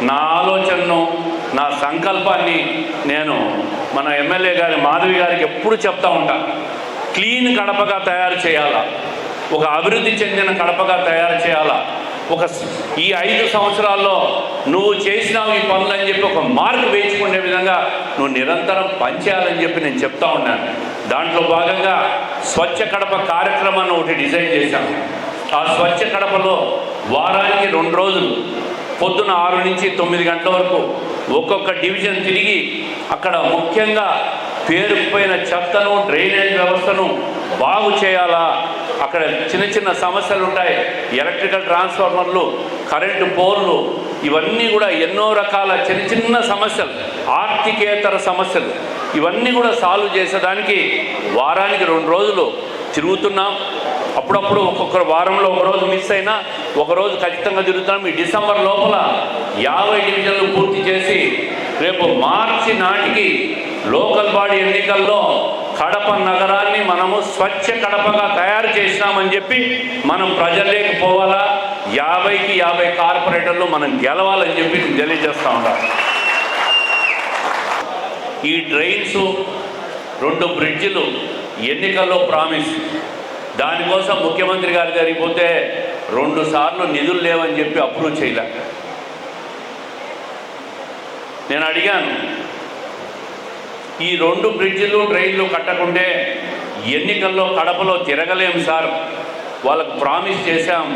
నా ఆలోచనను, నా సంకల్పాన్ని నేను మన ఎమ్మెల్యే గారి మాధవి గారికి ఎప్పుడు చెప్తా ఉంటా. క్లీన్ కడపగా తయారు చేయాలా, ఒక అభివృద్ధి చెందిన కడపగా తయారు చేయాలా. ఈ 5 సంవత్సరాల్లో నువ్వు చేసినావు ఈ పనులు అని చెప్పి ఒక మార్కు వేయించుకునే విధంగా నువ్వు నిరంతరం పనిచేయాలని చెప్పి నేను చెప్తా ఉన్నాను. దాంట్లో భాగంగా స్వచ్ఛ కడప కార్యక్రమాన్ని ఒకటి డిజైన్ చేశాను. ఆ స్వచ్ఛ కడపలో వారానికి 2 రోజులు పొద్దున 6 నుంచి 9 గంటల వరకు ఒక్కొక్క డివిజన్ తిరిగి అక్కడ ముఖ్యంగా పేరుకుపోయిన చెత్తను, డ్రైనేజ్ వ్యవస్థను బాగు చేయాలా. అక్కడ చిన్న చిన్న సమస్యలు ఉంటాయి, ఎలక్ట్రికల్ ట్రాన్స్ఫార్మర్లు, కరెంటు పోల్లు, ఇవన్నీ కూడా ఎన్నో రకాల చిన్న చిన్న సమస్యలు, ఆర్థికేతర సమస్యలు, ఇవన్నీ కూడా సాల్వ్ చేసేదానికి వారానికి 2 రోజులు తిరుగుతున్నాం. అప్పుడప్పుడు ఒక్కొక్క వారంలో 1 రోజు మిస్ అయినా 1 రోజు ఖచ్చితంగా తిరుగుతున్నాం. ఈ డిసెంబర్ లోపల 50 డివిజన్లు పూర్తి చేసి రేపు మార్చి నాటికి లోకల్ బాడీ ఎన్నికల్లో కడప నగరాన్ని మనము స్వచ్ఛ కడపగా తయారు చేసినామని చెప్పి మనం ప్రజల్లోకి పోవాలా. 50కి 50 కార్పొరేటర్లు మనం గెలవాలని చెప్పి తెలియజేస్తూ ఉంటాం. ఈ డ్రైన్స్, 2 బ్రిడ్జిలు ఎన్నికల్లో ప్రామిస్. దానికోసం ముఖ్యమంత్రి గారి దగ్గరికి పోతే 2 సార్లు నిధులు లేవని చెప్పి అప్రూవ్ చేయలే. నేను అడిగాను, ఈ 2 బ్రిడ్జిలు, డ్రైన్లు కట్టకుంటే ఎన్నికల్లో కడపలో తిరగలేము సార్, వాళ్ళకు ప్రామిస్ చేశాం,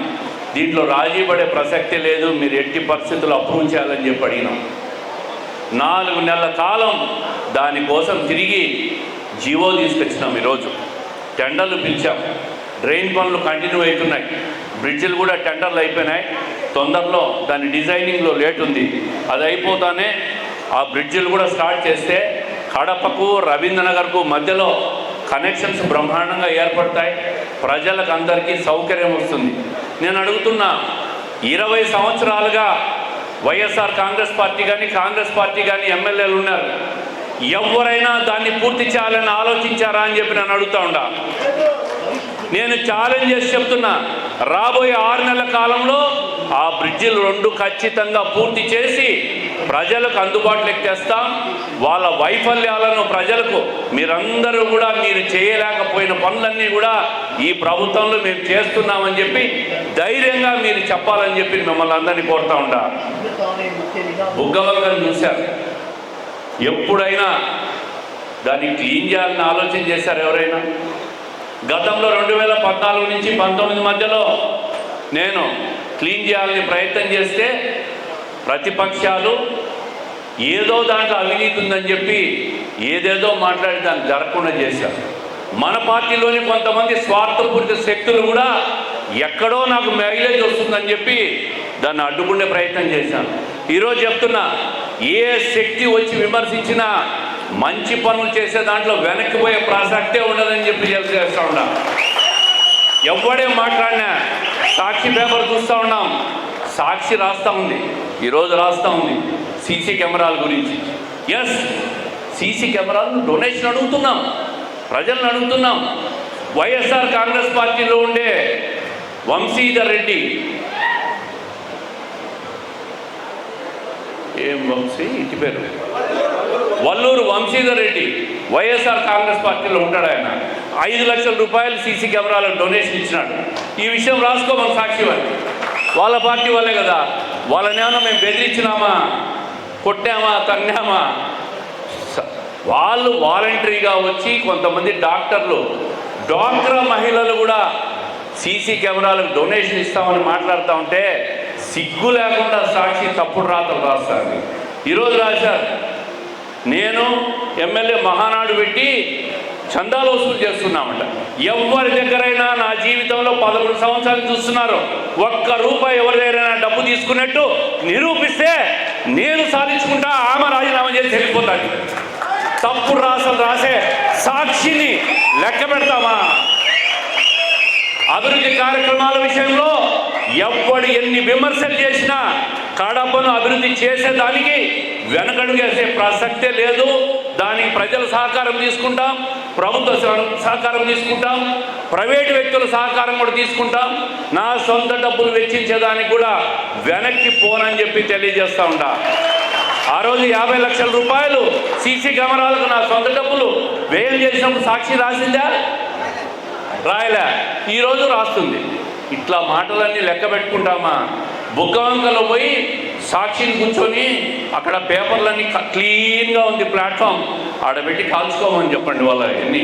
దీంట్లో రాజీ పడే ప్రసక్తి లేదు, మీరు ఎట్టి పరిస్థితులు అప్రూవ్ చేయాలని చెప్పి అడిగినాం. 4 నెలల కాలం దానికోసం తిరిగి జీవో తీసుకొచ్చినాం. ఈరోజు టెండర్లు పిలిచాం. డ్రైన్ పనులు కంటిన్యూ అవుతున్నాయి, బ్రిడ్జిలు కూడా టెండర్లు అయిపోయినాయి. తొందరలో దాని డిజైనింగ్లో లేట్ ఉంది, అది అయిపోతానే ఆ బ్రిడ్జిలు కూడా స్టార్ట్ చేస్తే కడపకు, రవీంద్రనగర్కు మధ్యలో కనెక్షన్స్ బ్రహ్మాండంగా ఏర్పడతాయి, ప్రజలకు అందరికీ సౌకర్యం వస్తుంది. నేను అడుగుతున్నా, 20 సంవత్సరాలుగా వైఎస్ఆర్ కాంగ్రెస్ పార్టీ కానీ ఎమ్మెల్యేలు ఉన్నారు, ఎవరైనా దాన్ని పూర్తి చేయాలని ఆలోచించారా అని చెప్పి నేను అడుగుతా ఉండా. నేను ఛాలెంజ్ చేసి చెప్తున్నా, రాబోయే 6 నెలల కాలంలో ఆ బ్రిడ్జిలు 2 ఖచ్చితంగా పూర్తి చేసి ప్రజలకు అందుబాటులోకి తెస్తాం. వాళ్ళ వైఫల్యాలను ప్రజలకు మీరందరూ కూడా మీరు చేయలేకపోయిన పనులన్నీ కూడా ఈ ప్రభుత్వంలో మేము చేస్తున్నామని చెప్పి ధైర్యంగా మీరు చెప్పాలని చెప్పి మిమ్మల్ని అందరినీ కోరుతా ఉంటా. బుగ్గవల్కని చూశారు, ఎప్పుడైనా దాన్ని క్లీన్ చేయాలని ఆలోచన చేశారు ఎవరైనా? గతంలో 2014 నుంచి 19 మధ్యలో నేను క్లీన్ చేయాలని ప్రయత్నం చేస్తే ప్రతిపక్షాలు ఏదో దాంట్లో అవినీతి ఉందని చెప్పి ఏదేదో మాట్లాడి దాన్ని జరగకుండా చేశారు. మన పార్టీలోని కొంతమంది స్వార్థపూరిత శక్తులు కూడా ఎక్కడో నాకు మైలేజ్ వస్తుందని చెప్పి దాన్ని అడ్డుకునే ప్రయత్నం చేశాను. ఈరోజు చెప్తున్నా, ఏ శక్తి వచ్చి విమర్శించినా మంచి పనులు చేసే దాంట్లో వెనక్కిపోయే ప్రసక్తే ఉండదని చెప్పి చేస్తూ ఉన్నాం. ఎవడే మాట్లాడినా సాక్షి పేపర్ చూస్తూ ఉన్నాం, సాక్షి రాస్తూ ఉంది, ఈరోజు రాస్తూ ఉంది సీసీ కెమెరాల గురించి. ఎస్, సీసీ కెమెరాలు డొనేషన్ అడుగుతున్నాం, ప్రజలను అడుగుతున్నాం. వైఎస్ఆర్ కాంగ్రెస్ పార్టీలో ఉండే వంశీధర్ రెడ్డి, ఏం వంశీ ఇంటి పేరు, వల్లూరు వంశీధర్ రెడ్డి వైఎస్ఆర్ కాంగ్రెస్ పార్టీలో ఉంటాడు. ఆయన 5 లక్షల రూపాయలు సీసీ కెమెరాలకు డొనేషన్ ఇచ్చినాడు. ఈ విషయం రాసుకోమని సాక్షి వారికి, వాళ్ళ పార్టీ వాళ్ళే కదా. వాళ్ళనేమన్నా మేము బెదిరించినామా, కొట్టామా, తన్నామా? వాళ్ళు వాలంటరీగా వచ్చి కొంతమంది డాక్టర్లు, డ్వాక్రా మహిళలు కూడా సీసీ కెమెరాలకు డొనేషన్ ఇస్తామని మాట్లాడుతూ ఉంటే సిగ్గు లేకుండా సాక్షి తప్పుడు రాతలు రాస్తారు. ఈరోజు రాశారు, నేను ఎమ్మెల్యే మహానాడు పెట్టి చందాలు వసూలు చేస్తున్నామంట. ఎవరి దగ్గరైనా నా జీవితంలో 11 సంవత్సరాలు చూస్తున్నారు, ₹1 ఎవరి దగ్గరైనా డబ్బు తీసుకున్నట్టు నిరూపిస్తే నేను సాధించుకుంటా, ఆమె రాజీనామా చేసి వెళ్ళిపోతాడు. తప్పుడు రాసలు రాసే సాక్షిని లెక్క పెడతామా? అభివృద్ధి కార్యక్రమాల విషయంలో ఎవ్వడు ఎన్ని విమర్శలు చేసినా కడపను అభివృద్ధి చేసేదానికి వెనకడుగేసే ప్రసక్తే లేదు. దానికి ప్రజల సహకారం తీసుకుంటాం, ప్రభుత్వ సహకారం తీసుకుంటాం. ప్రైవేటు వ్యక్తుల సహకారం కూడా తీసుకుంటాం. నా సొంత డబ్బులు వెచ్చించేదానికి కూడా వెనక్కి పోనని చెప్పి తెలియజేస్తూ ఉంటా. ఆ రోజు 50 లక్షల రూపాయలు సీసీ కెమెరాలకు నా సొంత డబ్బులు వ్యయం చేసినప్పుడు సాక్షి రాసిందా? రాయలే. ఈరోజు రాస్తుంది. ఇట్లా మాటలన్నీ లెక్క పెట్టుకుంటామా? బుగ్గవంకలో పోయి సాక్షిని కూర్చొని అక్కడ పేపర్లన్నీ క్లీన్గా ఉంది ప్లాట్ఫామ్, ఆడబెట్టి కాల్చుకోమని చెప్పండి వాళ్ళ ఎన్ని